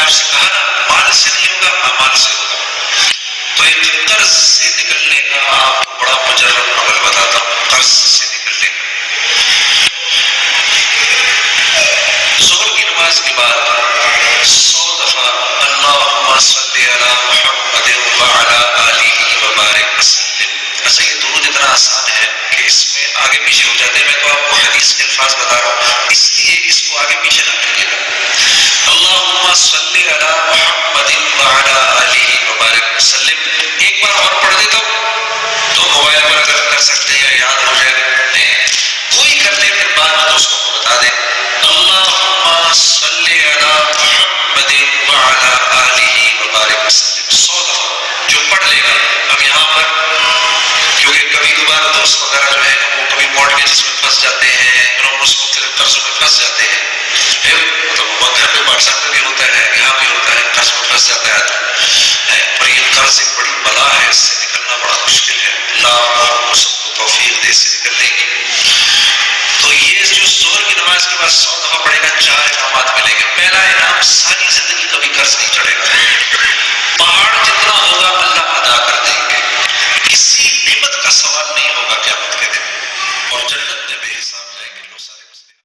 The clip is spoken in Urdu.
آپ سے کہا نا مال سے نہیں ہوگا اعمال سے ہوگا. تو ایک قرض سے نکلنے کا آپ کو بڑا مجرب عمل بتاتا ہوں. قرض سے نکلنے کا ظہر کی نماز کے بعد 100 دفعہ اللہم صلی علی محمد وعلی آلہ وبارک وسلم. ایسا یہ درود اتنا آسان ہے کہ اس میں آگے پیچھے ہو جاتے ہیں. میں تو آپ کو حدیث کے الفاظ بتا رہا ہوں اس لیے اس کو آگے پیچھے نہ کریے گا. اللہم صلی علی محمد وعلی آلہ وبارک وسلم. ایک بار اور پڑھ دیتا ہوں تو موبائل پر اگر کر سکتے ہیں یاد ہو جائے. کوئی کر لے پھر بعد میں دوستوں کو بتا دیں. اللہم صلی علی محمد وعلی آلہ وبارک وسلم 100 دفعہ جو پڑھ لے گا. اب یہاں پر کیونکہ کبھی کبھار دوست وغیرہ جو ہے وہ کبھی مارگیجز میں پھنس جاتے ہیں, لونز مختلف قرضوں میں پھنس جاتے ہیں. مطلب گھر پہ پاکستان میں بھی ہوتا ہے, یہاں بھی ہوتا ہے, قرض میں پھنس جاتا ہے آدمی. اور یہ قرض ایک بڑی بلا ہے, اس سے نکلنا بڑا مشکل ہے. اللہ ہم سب کو توفیق دے اس سے نکلنے کی.